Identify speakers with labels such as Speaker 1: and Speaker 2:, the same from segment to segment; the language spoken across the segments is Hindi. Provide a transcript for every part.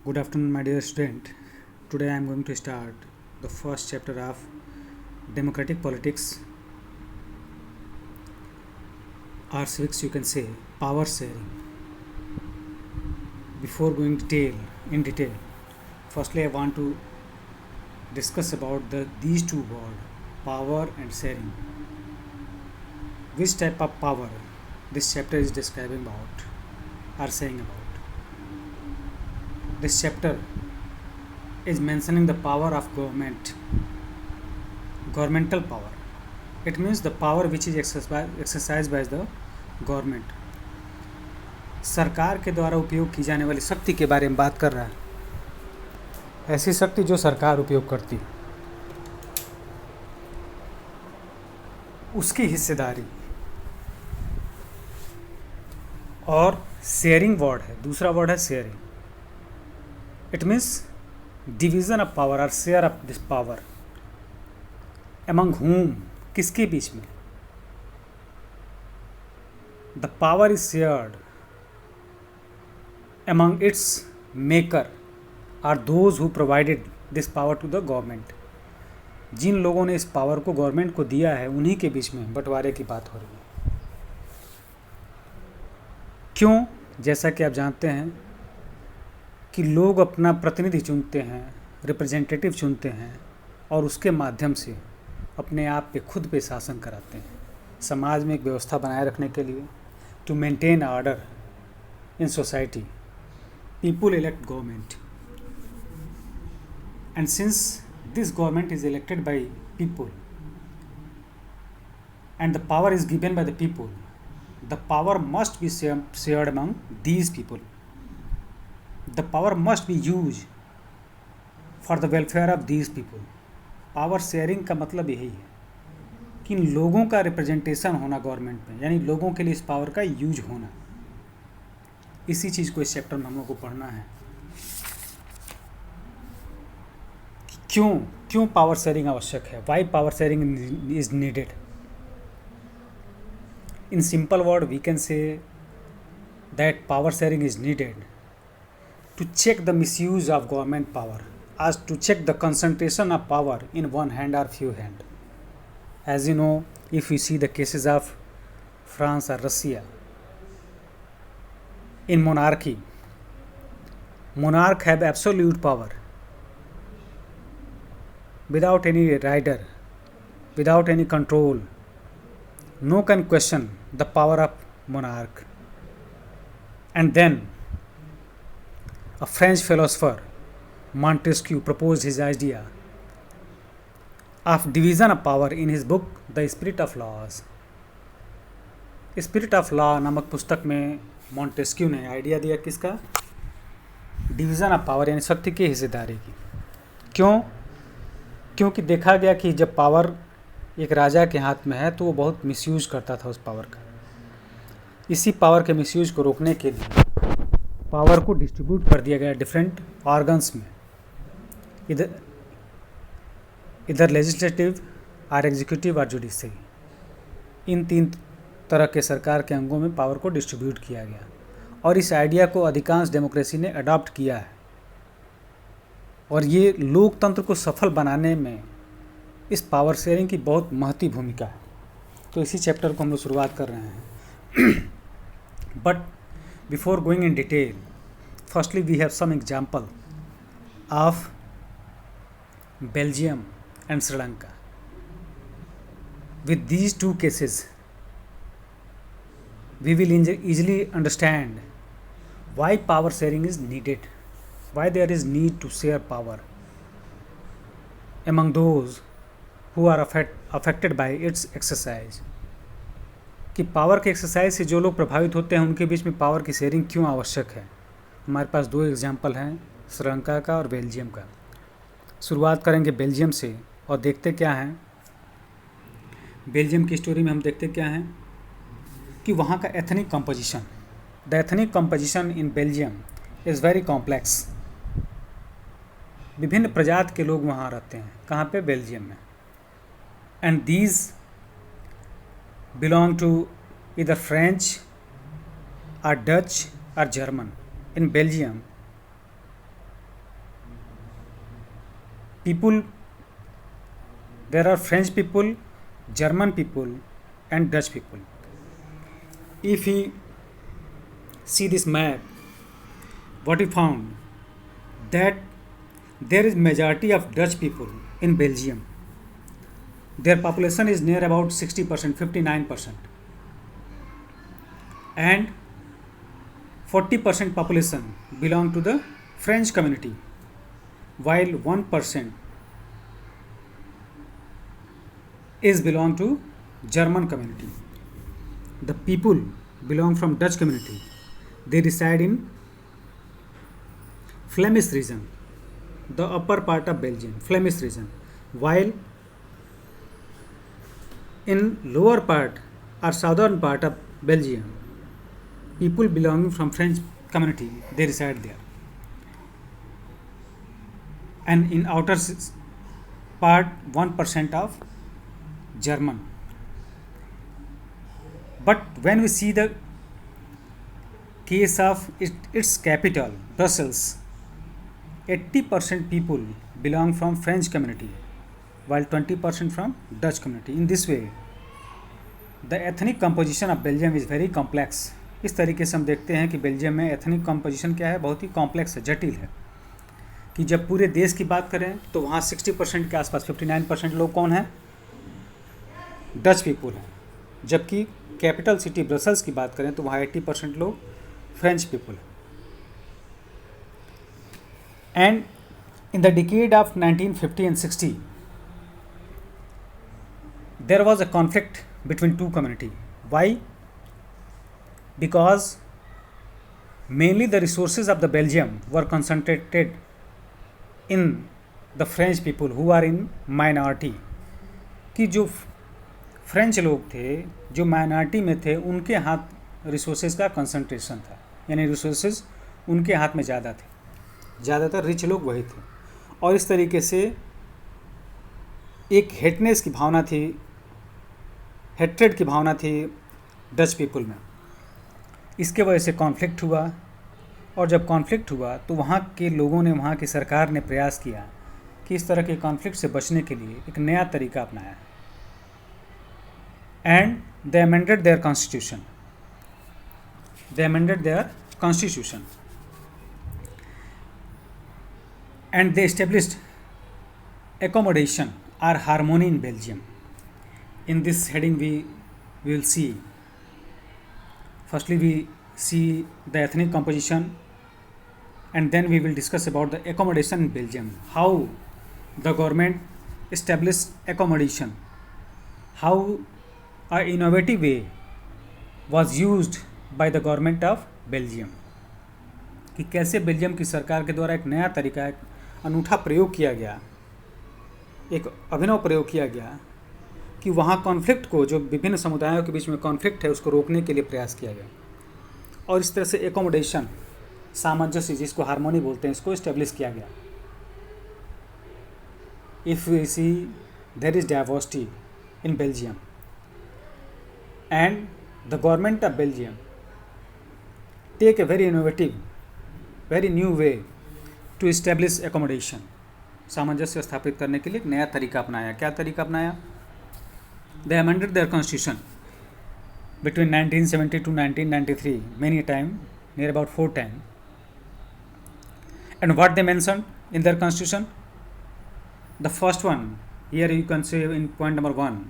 Speaker 1: Good afternoon, my dear student. Today I am going to start the first chapter of democratic politics, or civics, you can say, power sharing. Before going in detail, firstly I want to discuss about these two words, power and sharing. Which type of power this chapter is describing about or saying about. This chapter is mentioning the power of governmental power. It means the power which is exercised by the government, सरकार के द्वारा उपयोग की जाने वाली शक्ति के बारे में बात कर रहा है। ऐसी शक्ति जो सरकार उपयोग करती, उसकी हिस्सेदारी। और शेयरिंग वर्ड है, दूसरा वर्ड है sharing. It means division of power और share of this power among whom, किसके बीच में। The power is shared among its maker or those who provided this power to the government. जिन लोगों ने इस पावर को गवर्नमेंट को दिया है उन्हीं के बीच में बंटवारे की बात हो रही है। क्यों? जैसा कि आप जानते हैं कि लोग अपना प्रतिनिधि चुनते हैं, रिप्रेजेंटेटिव चुनते हैं और उसके माध्यम से अपने आप पे खुद पे शासन कराते हैं। समाज में एक व्यवस्था बनाए रखने के लिए, to maintain order in society, people elect government. And since this government is elected by people and the power is given by the people, the power must be shared among these people. The power must be used for the welfare of these people. Power sharing का मतलब यही है कि इन लोगों का रिप्रेजेंटेशन होना गवर्नमेंट में, यानी लोगों के लिए इस पावर का यूज होना। इसी चीज़ को इस चैप्टर में हम लोग को पढ़ना है। क्यों पावर शेयरिंग आवश्यक है, why power sharing is needed. In simple word we can say that power sharing is needed to check the misuse of government power, as to check the concentration of power in one hand or few hand. As you know, if you see the cases of France or Russia, in monarchy, monarch have absolute power without any rider, without any control. No can question the power of monarch. And then a French philosopher, Montesquieu, proposed his idea of division of power in his book The Spirit of Laws. Spirit of law नामक पुस्तक में मॉन्टेस्क्यू ने आइडिया दिया किसका, डिवीज़न ऑफ पावर, यानी शक्ति की हिस्सेदारी की। क्योंकि देखा गया कि जब पावर एक राजा के हाथ में है तो वो बहुत मिसयूज करता था उस पावर का। इसी पावर के मिसयूज को रोकने के लिए पावर को डिस्ट्रीब्यूट कर दिया गया डिफरेंट ऑर्गन्स में, इधर लेजिस्लेटिव और एग्जीक्यूटिव और जुडिशरी। इन तीन तरह के सरकार के अंगों में पावर को डिस्ट्रीब्यूट किया गया और इस आइडिया को अधिकांश डेमोक्रेसी ने अडॉप्ट किया है। और ये लोकतंत्र को सफल बनाने में इस पावर शेयरिंग की बहुत महत्वपूर्ण भूमिका है। तो इसी चैप्टर को हम लोग शुरुआत कर रहे हैं। But before going in detail, firstly we have some example of Belgium and Sri Lanka. With these two cases, we will easily understand why power sharing is needed, why there is need to share power among those who are affected by its exercise. कि पावर के एक्सरसाइज से जो लोग प्रभावित होते हैं उनके बीच में पावर की शेयरिंग क्यों आवश्यक है। हमारे पास दो एग्जाम्पल हैं, श्रीलंका का और बेल्जियम का। शुरुआत करेंगे बेल्जियम से और देखते क्या हैं। बेल्जियम की स्टोरी में हम देखते क्या हैं कि वहाँ का ethnic composition, the ethnic composition in Belgium is very complex. विभिन्न प्रजाति के लोग वहाँ रहते हैं। कहाँ पे? बेल्जियम में। And these belong to either French or Dutch or German. In Belgium, people, there are French people, German people, and Dutch people. If we see this map, what we found that there is majority of Dutch people in Belgium. Their population is near about 60%, 59%, and 40% population belong to the French community, while 1% is belong to German community. The people belong from Dutch community. They reside in Flemish region, the upper part of Belgium, Flemish region, while in lower part or southern part of Belgium, people belonging from French community, they reside there. And in outer part, 1% of German. But when we see the case of its capital, Brussels, 80% people belong from French community, while 20% from Dutch community. In this way, the ethnic composition of Belgium is very complex. इस तरीके से हम देखते हैं कि बेल्जियम में एथनिक कंपोजिशन क्या है, बहुत ही कॉम्प्लेक्स है, जटिल है। कि जब पूरे देश की बात करें तो वहाँ 60% के आसपास 59% लोग कौन हैं, डच पीपुल हैं। जबकि कैपिटल सिटी ब्रसल्स की बात करें तो वहाँ 80% लोग फ्रेंच पीपुल हैं। And in the decade of 1950 and 60 there was a conflict between two community. Why? Because mainly the resources of the Belgium were concentrated in the French people who are in minority. कि जो फ्रेंच लोग थे जो माइनॉरिटी में थे उनके हाथ रिसोर्सेज का कंसंट्रेशन था, यानी रिसोर्सेज उनके हाथ में ज़्यादा थे, ज़्यादातर रिच लोग वही थे। और इस तरीके से एक हेटनेस की भावना थी, हेट्रेड की भावना थी डच पीपल में। इसके वजह से कॉन्फ्लिक्ट हुआ, और जब कॉन्फ्लिक्ट हुआ तो वहाँ के लोगों ने, वहाँ की सरकार ने प्रयास किया कि इस तरह के कॉन्फ्लिक्ट से बचने के लिए एक नया तरीका अपनाया, and they amended their constitution. They amended their constitution and they established accommodation or harmony in Belgium. In this heading we will see, firstly we see the ethnic composition, and then we will discuss about the accommodation in Belgium, how the government established accommodation, how an innovative way was used by the government of Belgium, कि कैसे बेल्जियम की सरकार के द्वारा एक नया तरीका, एक अनूठा प्रयोग किया गया, एक अभिनव प्रयोग किया गया कि वहाँ कॉन्फ्लिक्ट को, जो विभिन्न समुदायों के बीच में कॉन्फ्लिक्ट है, उसको रोकने के लिए प्रयास किया गया। और इस तरह से एकोमोडेशन, सामंजस्य, जिसको हार्मोनी बोलते हैं, इसको इस्टेब्लिश किया गया। If we see there is diversity in Belgium and the government of Belgium take a very innovative, very new way to establish accommodation. सामंजस्य स्थापित करने के लिए एक नया तरीका अपनाया। क्या तरीका अपनाया? They amended their constitution between 1970 to 1993 many time, near about 4 times. And what they mentioned in their constitution? The first one, here you can say in point number 1,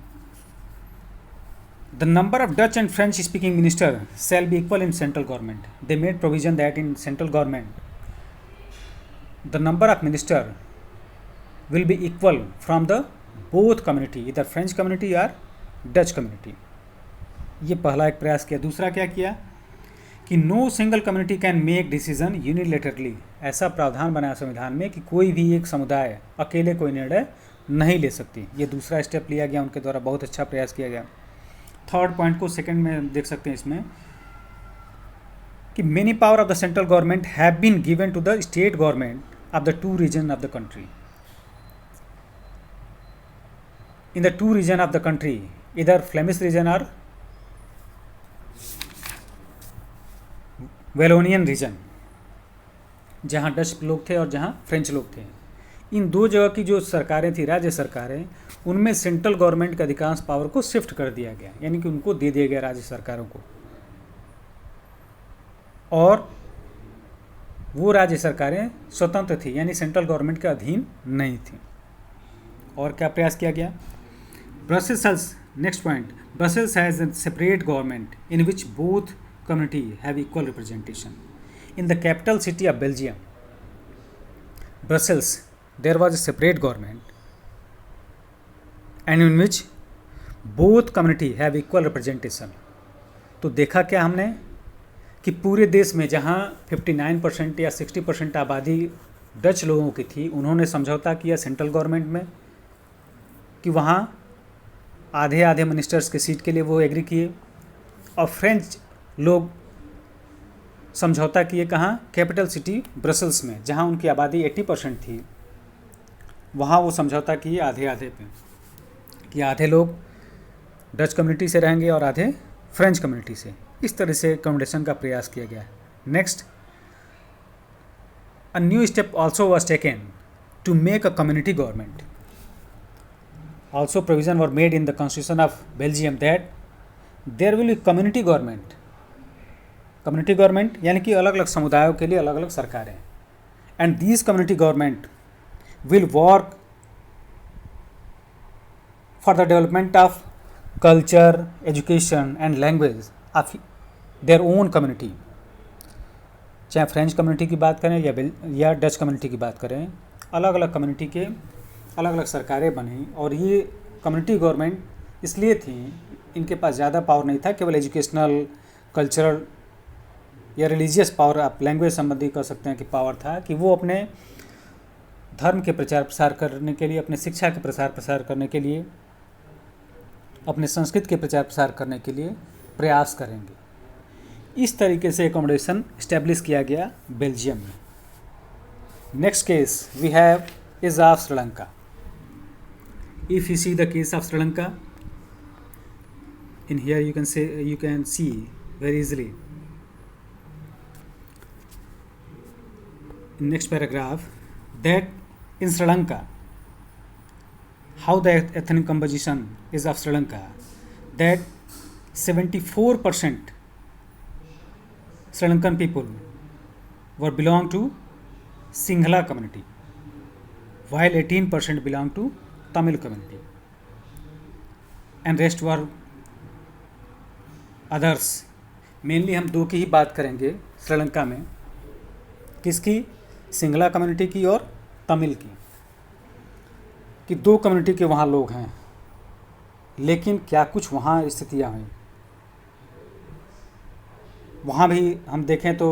Speaker 1: the number of Dutch and French speaking minister shall be equal in central government. They made provision that in central government the number of minister will be equal from the both community, either French community or Dutch community. ये पहला एक प्रयास किया। दूसरा क्या किया कि no single community can make decision unilaterally. ऐसा प्रावधान बनाया संविधान में कि कोई भी एक समुदाय अकेले कोई निर्णय नहीं ले सकती। ये दूसरा स्टेप लिया गया उनके द्वारा, बहुत अच्छा प्रयास किया गया। थर्ड पॉइंट को सेकंड में देख सकते हैं इसमें कि many power of the central government have been given to the state government of the two region of the country. In the two region of the country, either Flemish region or Wallonian region, जहाँ डच लोग थे और जहाँ फ्रेंच लोग थे, इन दो जगह की जो सरकारें थी, राज्य सरकारें, उनमें सेंट्रल गवर्नमेंट के अधिकांश पावर को शिफ्ट कर दिया गया, यानी कि उनको दे दिया गया राज्य सरकारों को, और वो राज्य सरकारें स्वतंत्र थी, यानी सेंट्रल गवर्नमेंट के अधीन नहीं थी। और क्या प्रयास किया गया? Brussels, next point, Brussels has a separate government in which both community have equal representation. In the capital city of Belgium, Brussels, there was a separate government and in which both community have equal representation। तो देखा क्या हमने कि पूरे देश में जहाँ 59% या 60% आबादी डच लोगों की थी, उन्होंने समझौता किया सेंट्रल गवर्नमेंट में कि वहाँ आधे आधे मिनिस्टर्स के सीट के लिए वो एग्री किए, और फ्रेंच लोग समझौता किए कहाँ? कैपिटल सिटी ब्रसल्स में, जहाँ उनकी आबादी 80% थी, वहाँ वो समझौता किए आधे आधे पे, कि आधे लोग डच कम्युनिटी से रहेंगे और आधे फ्रेंच कम्युनिटी से। इस तरह से अकोमोडेशन का प्रयास किया गया। Next, a new step also was taken to make a community government. Also provision were made in the constitution of Belgium that there will be community government. Community government यानी कि अलग अलग समुदायों के लिए अलग अलग सरकारें, and these community government will work for the development of culture, education and language of their own community. चाहे फ्रेंच कम्युनिटी की बात करें या डच कम्युनिटी की बात करें, अलग अलग कम्युनिटी के अलग अलग सरकारें बनी, और ये कम्युनिटी गवर्नमेंट इसलिए थी, इनके पास ज़्यादा पावर नहीं था, केवल एजुकेशनल, कल्चरल या रिलीजियस पावर, आप लैंग्वेज संबंधी कह सकते हैं कि पावर था, कि वो अपने धर्म के प्रचार प्रसार करने के लिए, अपने शिक्षा के प्रसार प्रसार करने के लिए, अपने संस्कृत के प्रचार प्रसार करने के लिए प्रयास करेंगे। इस तरीके से एकोमोडेशन इस्टेब्लिश किया गया बेल्जियम में। Next case we have is of Sri Lanka. If you see the case of Sri Lanka, in here you can see very easily in next paragraph that in Sri Lanka, how the ethnic composition is of Sri Lanka, that 74% Sri Lankan people were belong to Sinhala community, while 18% belong to Tamil community, and rest were others। Mainly हम दो की ही बात करेंगे श्रीलंका में, किसकी? सिंगला कम्युनिटी की और तमिल की, कि दो कम्युनिटी के वहाँ लोग हैं, लेकिन क्या कुछ वहाँ स्थितियाँ हुई। वहाँ भी हम देखें तो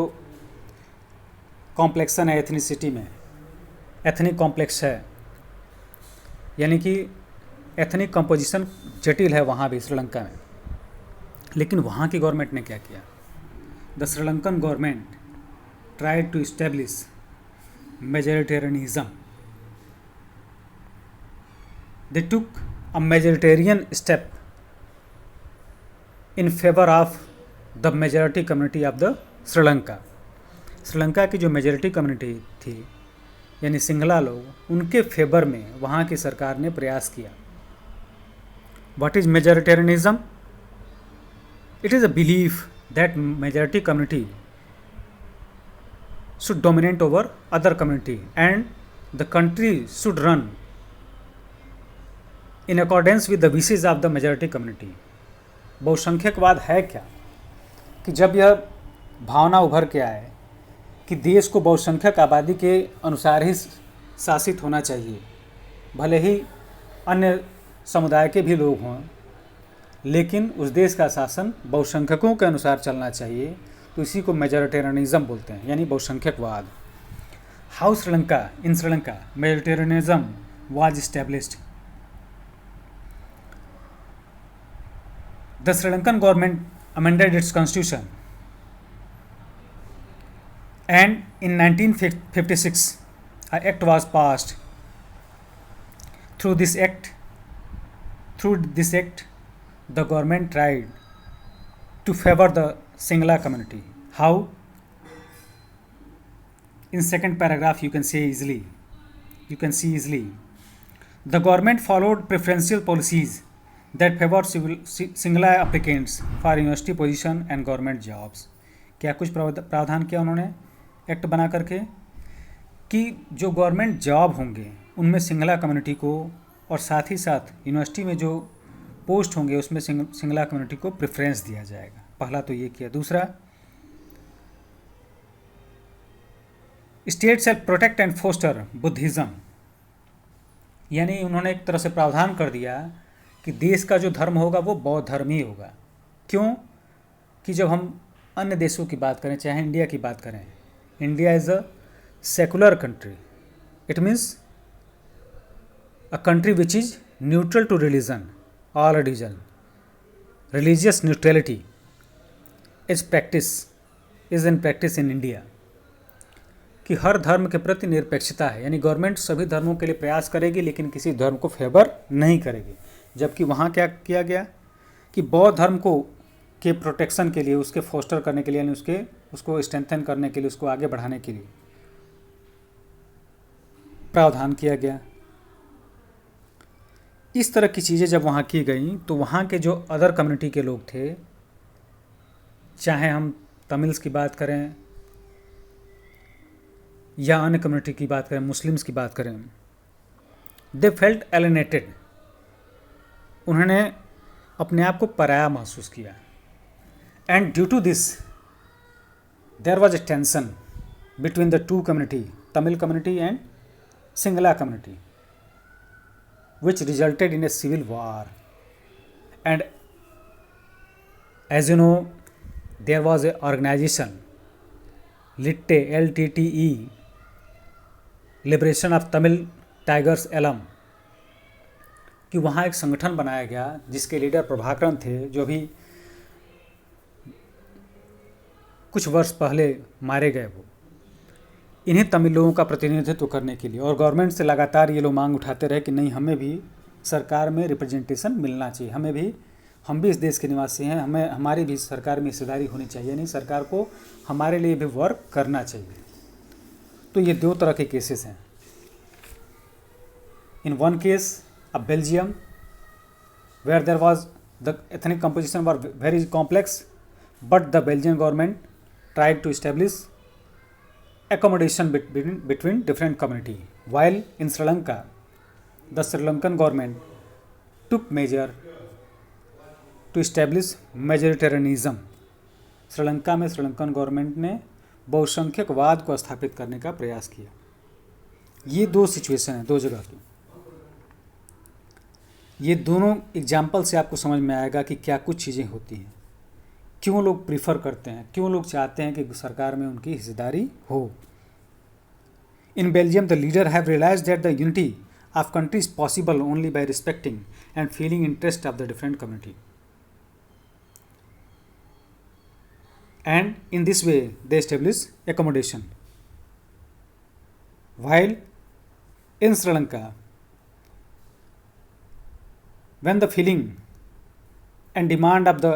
Speaker 1: कॉम्प्लेक्सन है एथनिसिटी में, एथनिक कॉम्प्लेक्स है, यानी कि एथनिक कंपोजिशन जटिल है वहाँ भी श्रीलंका में। लेकिन वहाँ की गवर्नमेंट ने क्या किया? The Sri Lankan government tried to establish majoritarianism. They took a majoritarian step in favour of the majority community of the Sri Lanka. Sri Lanka की जो मेजॉरिटी कम्युनिटी थी, यानी सिंगला लोग, उनके फेवर में वहाँ की सरकार ने प्रयास किया। What is majoritarianism? It is a belief that majority community should dominate over other community and the country should run in accordance with the wishes of the majority community। बहुसंख्यकवाद है क्या? कि जब यह भावना उभर के आए कि देश को बहुसंख्यक आबादी के अनुसार ही शासित होना चाहिए, भले ही अन्य समुदाय के भी लोग हों, लेकिन उस देश का शासन बहुसंख्यकों के अनुसार चलना चाहिए, तो इसी को मेजोरिटेरियनिज्म बोलते हैं, यानी बहुसंख्यकवाद। How Sri Lanka, in Sri Lanka majoritarianism was established. The Sri Lankan government amended its constitution and in 1956 an act was passed। Through this act the government tried to favor the Sinhala community। How? In second paragraph you can say easily you can see easily. The government followed preferential policies that favored single applicants for university position and government jobs. क्या कुछ प्रावधान किया उन्होंने एक्ट बना करके कि जो गवर्नमेंट जॉब होंगे उनमें सिंगला कम्युनिटी को और साथ ही साथ यूनिवर्सिटी में जो पोस्ट होंगे उसमें सिंगला कम्युनिटी को प्रेफरेंस दिया जाएगा। पहला तो ये किया। दूसरा, state shall protect and foster Buddhism, यानी उन्होंने एक तरह से प्रावधान कर दिया कि देश का जो धर्म होगा वो बौद्ध धर्म ही होगा। क्यों कि जब हम अन्य देशों की बात करें, चाहे इंडिया की बात करें, India is a secular country. It means a country which is neutral to religion, all religion. Religious neutrality is in practice in India, कि हर धर्म के प्रति निरपेक्षता है, यानी गवर्नमेंट सभी धर्मों के लिए प्रयास करेगी लेकिन किसी धर्म को फेवर नहीं करेगी। जबकि वहाँ क्या किया गया कि बौद्ध धर्म को के प्रोटेक्शन के लिए, उसके फोस्टर करने के लिए, यानी उसको स्ट्रेंथन करने के लिए, उसको आगे बढ़ाने के लिए प्रावधान किया गया। इस तरह की चीज़ें जब वहाँ की गई तो वहाँ के जो अदर कम्युनिटी के लोग थे, चाहे हम तमिल्स की बात करें या अन्य कम्युनिटी की बात करें, मुस्लिम्स की बात करें, दे फेल्ट एलिनेटेड। उन्होंने अपने आप को पराया महसूस किया। And due to this there was a tension between the two community, Tamil community and Sinhala community, which resulted in a civil war. And as you know, there was a organization, LITTE, LTTE, Liberation of Tamil Tigers Elam, कि वहाँ एक संगठन बनाया गया जिसके लीडर प्रभाकरन थे, जो भी कुछ वर्ष पहले मारे गए। वो इन्हीं तमिल लोगों का प्रतिनिधित्व करने के लिए, और गवर्नमेंट से लगातार ये लोग मांग उठाते रहे कि नहीं, हमें भी सरकार में रिप्रेजेंटेशन मिलना चाहिए, हम भी इस देश के निवासी हैं, हमारी भी सरकार में हिस्सेदारी होनी चाहिए, नहीं सरकार को हमारे लिए भी वर्क करना चाहिए। तो ये दो तरह के केसेस हैं। In one case of Belgium, where there was the ethnic composition were very complex, but the Belgian government tried to establish accommodation between different community. While in Sri Lanka, the Sri Lankan government took measure to establish majoritarianism. Sri Lanka में श्रीलंकन गवर्नमेंट ने बहुसंख्यकवाद को स्थापित करने का प्रयास किया। ये दो सिचुएशन है, दो जगह की। ये दोनों एग्जाम्पल से आपको समझ में आएगा कि क्या कुछ चीज़ें होती हैं, क्यों लोग प्रीफर करते हैं, क्यों लोग चाहते हैं कि सरकार में उनकी हिस्सेदारी हो। In Belgium the leader have realised that the unity of country is possible only by respecting and feeling interest of the different community, and in this way they establish accommodation. While in Sri Lanka, when the feeling and demand of the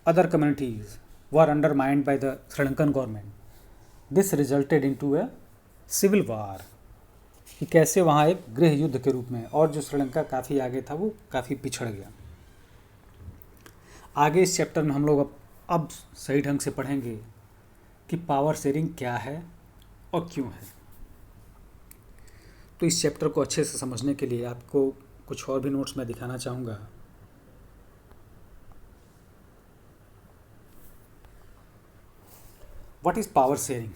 Speaker 1: other communities were undermined by the Sri Lankan government, this resulted into a civil war. कि कैसे वहाँ एक गृह युद्ध के रूप में, और जो श्रीलंका काफ़ी आगे था वो काफ़ी पिछड़ गया। आगे इस चैप्टर में हम लोग अब सही ढंग से पढ़ेंगे कि पावर शेयरिंग क्या है और क्यों है। तो इस चैप्टर को अच्छे से समझने के लिए आपको कुछ और भी नोट्स मैं दिखाना चाहूँगा। What is power sharing?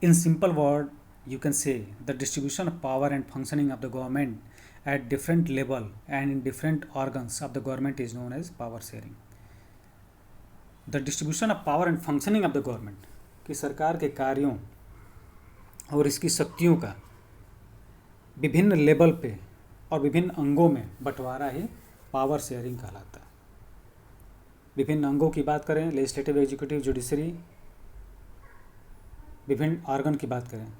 Speaker 1: In simple word, you can say the distribution of power and functioning of the government at different level and in different organs of the government is known as power sharing. The distribution of power and functioning of the government, कि सरकार के कार्यों और इसकी शक्तियों का विभिन्न लेवल पे और विभिन्न अंगों में बंटवारा ही पावर शेयरिंग कहलाता है। विभिन्न अंगों की बात करें, लेजिस्लेटिव, एग्जीक्यूटिव, जुडिशरी, विभिन्न ऑर्गन की बात करें,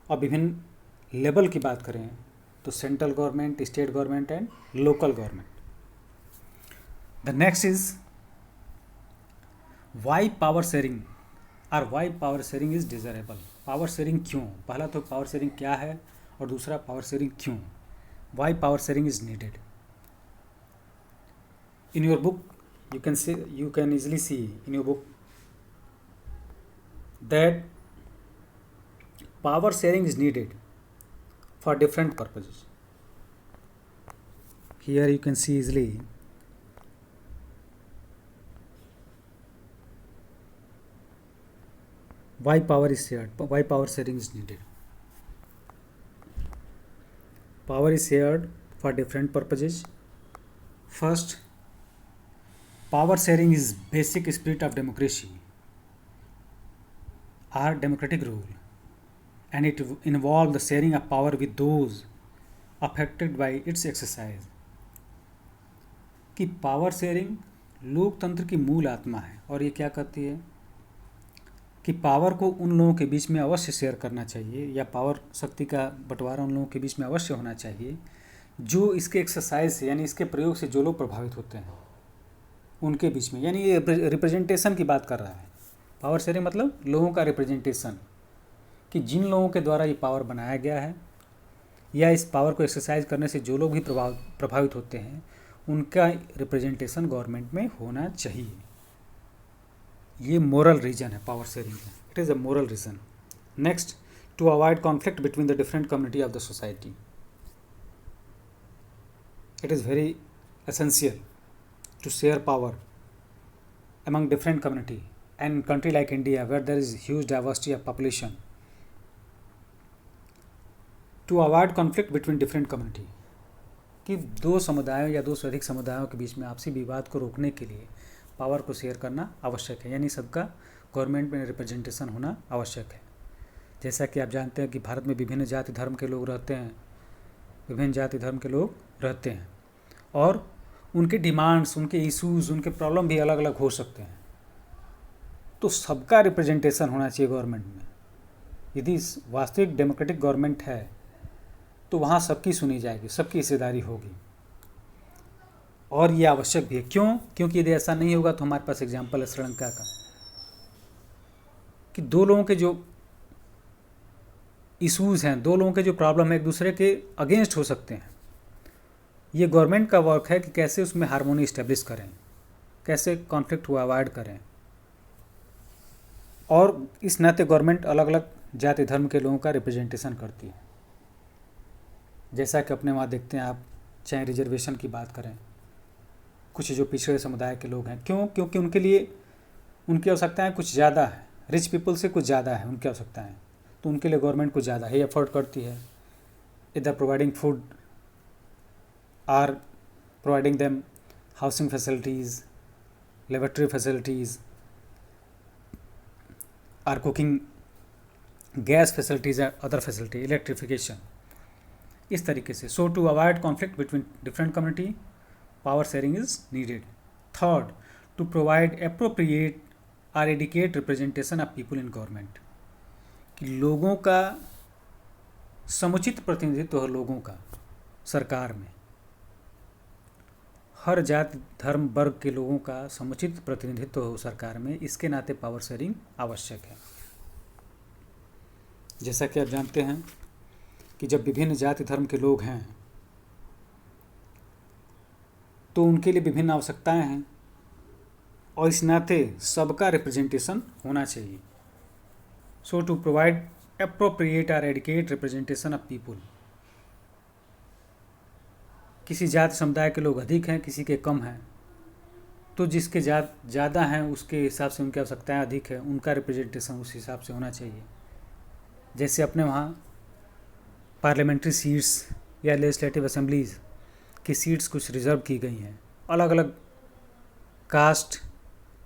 Speaker 1: और विभिन्न लेवल की बात करें तो central government, state government and local government. The next is why power sharing और why power sharing is desirable. Power sharing क्यों? पहला तो पावर शेयरिंग क्या है और दूसरा पावर शेयरिंग क्यों, why power sharing is needed. In your book you can easily see in your book that power sharing is needed for different purposes. Here you can see easily why power is shared, why power sharing is needed. Power is shared for different purposes. First, power sharing is basic spirit of democracy or democratic rule, and it involves the sharing of power with those affected by its exercise. कि पावर शेयरिंग लोकतंत्र की मूल आत्मा है, और ये क्या कहती है कि पावर को उन लोगों के बीच में अवश्य शेयर करना चाहिए, या पावर शक्ति का बंटवारा उन लोगों के बीच में अवश्य होना चाहिए जो इसके एक्सरसाइज से, यानी इसके प्रयोग से जो लोग प्रभावित होते हैं उनके बीच में, यानी ये रिप्रेजेंटेशन की बात कर रहा है। पावर शेयरिंग मतलब लोगों का रिप्रेजेंटेशन, कि जिन लोगों के द्वारा ये पावर बनाया गया है या इस पावर को एक्सरसाइज करने से जो लोग भी प्रभावित होते हैं उनका रिप्रेजेंटेशन गवर्नमेंट में होना चाहिए। ये मोरल रीजन है पावर शेयरिंग का, it is a moral reason. Next, to avoid conflict between the different community of the society. It is very essential to share power among different community, and in country like India where there is huge diversity of population, to avoid conflict between different community, कि दो समुदायों या दो से अधिक समुदायों के बीच में आपसी विवाद को रोकने के लिए पावर को शेयर करना आवश्यक है, यानी सबका गवर्नमेंट में रिप्रेजेंटेशन होना आवश्यक है। जैसा कि आप जानते हैं कि भारत में विभिन्न जाति धर्म के लोग रहते हैं, विभिन्न जाति धर्म के लोग रहते हैं, और उनके डिमांड्स, उनके इश्यूज़, उनके प्रॉब्लम भी अलग अलग हो सकते हैं। तो सबका रिप्रेजेंटेशन होना चाहिए गवर्नमेंट में। यदि वास्तविक डेमोक्रेटिक गवर्नमेंट है तो वहाँ सबकी सुनी जाएगी, सबकी हिस्सेदारी होगी, और ये आवश्यक भी है। क्यों? क्योंकि यदि ऐसा नहीं होगा तो हमारे पास एग्जाम्पल है श्रीलंका का, कि दो लोगों के जो इश्यूज़ हैं, दो लोगों के जो प्रॉब्लम है एक दूसरे के अगेंस्ट हो सकते हैं। ये गवर्नमेंट का वर्क है कि कैसे उसमें हार्मोनी इस्टेब्लिश करें, कैसे कॉन्फ्लिक्ट को अवॉइड करें, और इस नाते गवर्नमेंट अलग अलग जाति धर्म के लोगों का रिप्रेजेंटेशन करती है। जैसा कि अपने वहाँ देखते हैं आप, चाहे रिजर्वेशन की बात करें, कुछ जो पिछड़े समुदाय के लोग हैं, क्यों? क्योंकि उनके लिए उनकी आवश्यकताएँ कुछ ज़्यादा है, रिच पीपल से कुछ ज़्यादा है उनकी आवश्यकताएँ, तो उनके लिए गवर्नमेंट कुछ ज़्यादा ही एफर्ट करती है, इधर providing food are providing them housing facilities, laboratory facilities, are cooking gas facilities and other facility, electrification, इस तरीके से। So to avoid conflict between different community, power sharing is needed. Third, to provide appropriate or adequate representation of people in government, कि लोगों का समुचित प्रतिनिधित्व हो, लोगों का सरकार में, हर जाति धर्म वर्ग के लोगों का समुचित प्रतिनिधित्व हो सरकार में, इसके नाते पावर शेयरिंग आवश्यक है। जैसा कि आप जानते हैं कि जब विभिन्न जाति धर्म के लोग हैं तो उनके लिए विभिन्न आवश्यकताएं हैं, और इस नाते सबका रिप्रेजेंटेशन होना चाहिए। सो टू प्रोवाइड एप्रोप्रिएट और एडिकेट रिप्रेजेंटेशन ऑफ पीपुल, किसी जाति समुदाय के लोग अधिक हैं, किसी के कम हैं, तो जिसके ज़्यादा हैं उसके हिसाब से उनकी आवश्यकताएँ अधिक है, उनका रिप्रेजेंटेशन उस हिसाब से होना चाहिए। जैसे अपने वहाँ पार्लियामेंट्री सीट्स या लेजिस्लेटिव असेंबलीज़ की सीट्स कुछ रिज़र्व की गई हैं अलग अलग कास्ट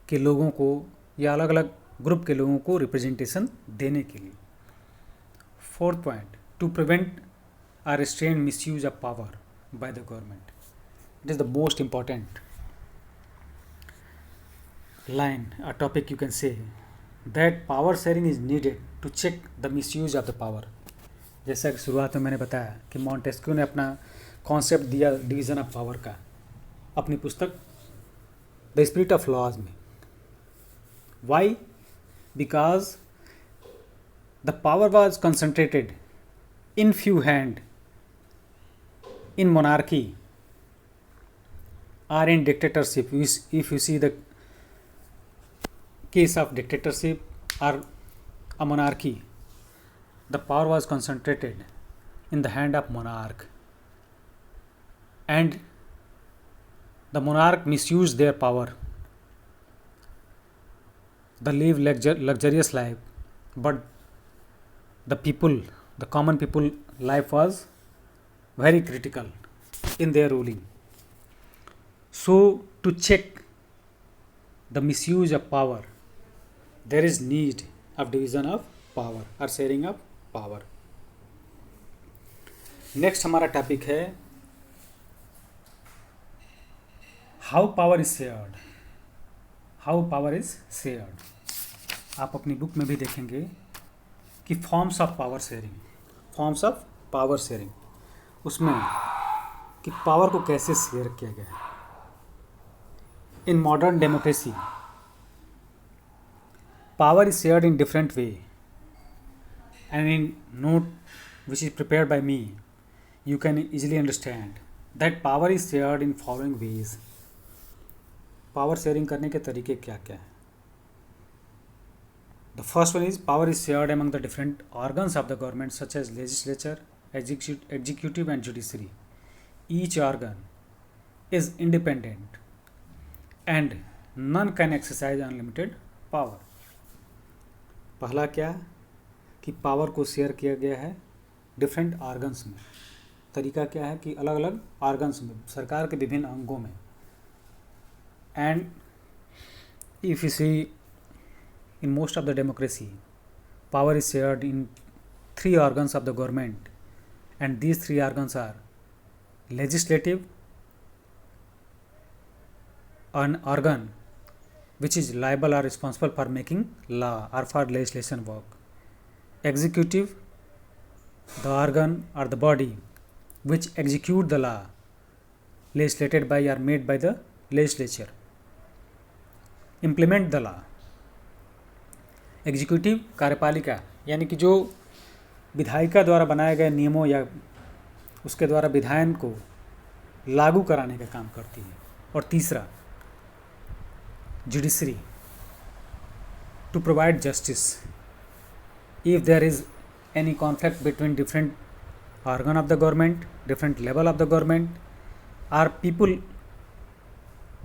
Speaker 1: के लोगों को या अलग अलग ग्रुप के लोगों को रिप्रेजेंटेशन देने के लिए। फोर्थ पॉइंट, टू प्रिवेंट और restrain misuse of power by the government. It is the most important line, a topic you can say, that power sharing is needed to check the misuse of the power. जैसा कि शुरुआत में मैंने बताया कि मॉन्टेस्क्यू ने अपना कॉन्सेप्ट दिया डिवीज़न ऑफ पावर का अपनी पुस्तक द स्पिरिट ऑफ लॉज में। Why? Because the power was concentrated in few hand in monarchy or in dictatorship. If you see the case of dictatorship or a monarchy, the power was concentrated in the hand of monarch, and the monarch misused their power. They live luxurious life, but the people, the common people life was very critical in their ruling. So to check the misuse of power, there is need of division of power or sharing of power. Next हमारा टॉपिक है how power is shared. How power is shared. आप अपनी बुक में भी देखेंगे कि forms of power sharing, forms of power sharing, उसमें कि पावर को कैसे शेयर किया गया है. In modern democracy power is shared in different way, and in note which is prepared by me, you can easily understand that power is shared in following ways. Power sharing करने के तरीके क्या क्या हैं. The first one is power is shared among the different organs of the government such as legislature, executive and judiciary. Each organ is independent and none can exercise unlimited power. पहला क्या कि पावर को शेयर किया गया है डिफरेंट ऑर्गन्स में. तरीका क्या है कि अलग अलग ऑर्गन्स में, सरकार के विभिन्न अंगों में. And if you see in most of the democracy power is shared in 3 organs of the government, and these 3 organs are legislative, an organ which is liable or responsible for making law or for legislation work. Executive, the organ or the body which execute the law legislated by or made by the legislature, implement the law. Executive कार्यपालिका यानी कि जो विधायिका द्वारा बनाए गए नियमों या उसके द्वारा विधायन को लागू कराने का काम करती है. और तीसरा judiciary, to provide justice if there is any conflict between different organ of the government, different level of the government, or people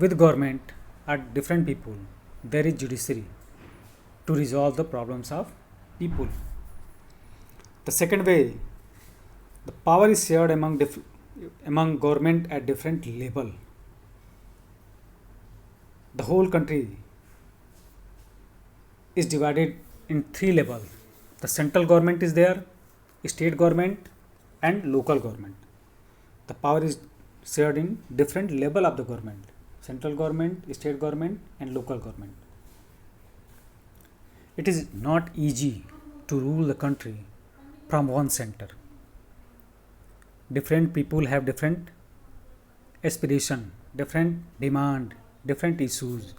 Speaker 1: with government are different people, there is judiciary to resolve the problems of people. The second way, the power is shared among government at different level. The whole country is divided in 3 levels. The central government is there, state government and local government. The power is shared in different level of the government, central government, state government and local government. It is not easy to rule the country from one center. Different people have different aspiration, different demand, different issues.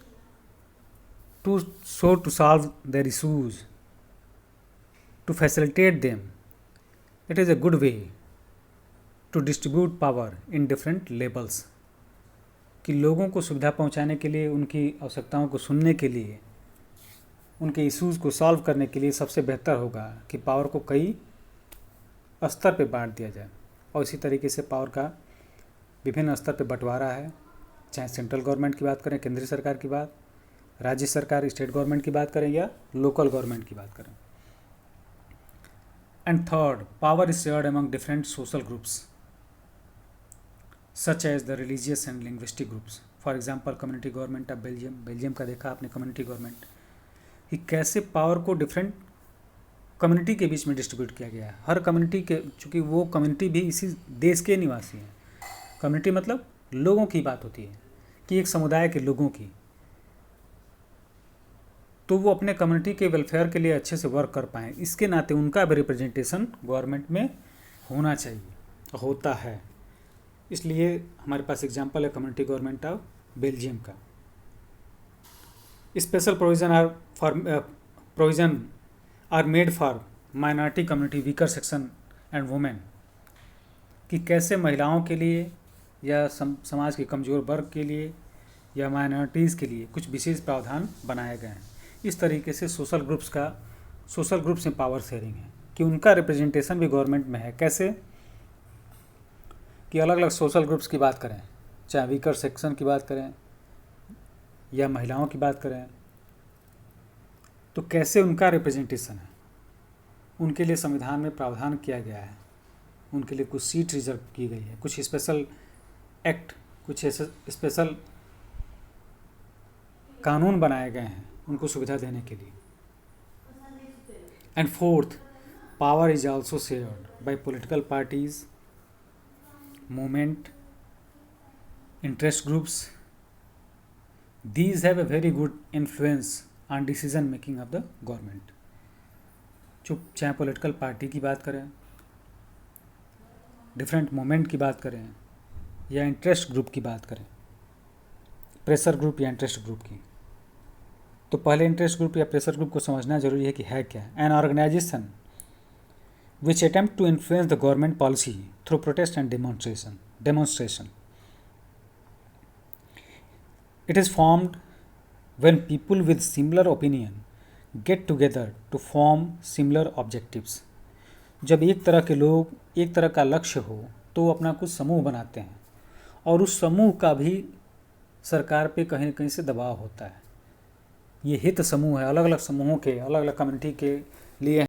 Speaker 1: To solve their issues, to facilitate them, it is a good way to distribute power in different levels. कि लोगों को सुविधा पहुंचाने के लिए, उनकी आवश्यकताओं को सुनने के लिए, उनके इश्यूज़ को सॉल्व करने के लिए सबसे बेहतर होगा कि पावर को कई स्तर पे बांट दिया जाए. और इसी तरीके से पावर का विभिन्न स्तर पे बंटवारा है, चाहे सेंट्रल गवर्नमेंट की बात करें, केंद्रीय सरकार की बात, राज्य सरकार स्टेट गवर्नमेंट की बात करें या लोकल गवर्नमेंट की बात करें. And third, power is shared among different social groups such as the religious and linguistic groups. For example, community government of Belgium. Belgium का देखा आपने community government कि कैसे पावर को डिफरेंट कम्युनिटी के बीच में डिस्ट्रीब्यूट किया गया है. हर कम्युनिटी के, चूँकि वो कम्युनिटी भी इसी देश के निवासी हैं. कम्युनिटी मतलब लोगों की बात होती है कि एक समुदाय के लोगों की, तो वो अपने कम्युनिटी के वेलफेयर के लिए अच्छे से वर्क कर पाएँ. इसके नाते उनका भी रिप्रेजेंटेशन गवर्नमेंट में होना चाहिए, होता है. इसलिए हमारे पास एग्जांपल है कम्युनिटी गवर्नमेंट ऑफ बेल्जियम का. Special provision are made for minority community, weaker section and women कि कैसे महिलाओं के लिए या समाज के कमज़ोर वर्ग के लिए या माइनॉरिटीज़ के लिए कुछ विशेष प्रावधान बनाए गए हैं। इस तरीके से सोशल ग्रुप्स में पावर शेयरिंग है कि उनका रिप्रेजेंटेशन भी गवर्नमेंट में है। कैसे कि अलग अलग सोशल ग्रुप्स की बात करें, चाहे वीकर सेक्शन की बात करें या महिलाओं की बात करें, तो कैसे उनका रिप्रेजेंटेशन है, उनके लिए संविधान में प्रावधान किया गया है, उनके लिए कुछ सीट रिजर्व की गई है, कुछ स्पेशल एक्ट, कुछ स्पेशल कानून बनाए गए हैं उनको सुविधा देने के लिए। And fourth, power is also shared by political parties, movement, interest groups. These have a very good influence on decision making of the government. चाहे पॉलिटिकल पार्टी की बात करें, डिफरेंट मूवमेंट की बात करें या इंटरेस्ट ग्रुप की बात करें, प्रेशर ग्रुप या इंटरेस्ट ग्रुप की, तो पहले इंटरेस्ट ग्रुप या प्रेशर ग्रुप को समझना जरूरी है कि है क्या। An organisation which attempt to influence the government policy through protest and demonstration. It is formed when people with similar opinion get together to form similar objectives. जब एक तरह के लोग एक तरह का लक्ष्य हो तो वो अपना कुछ समूह बनाते हैं और उस समूह का भी सरकार पे कहीं न कहीं से दबाव होता है। ये हित समूह है, अलग अलग समूहों के, अलग अलग कम्युनिटी के लिए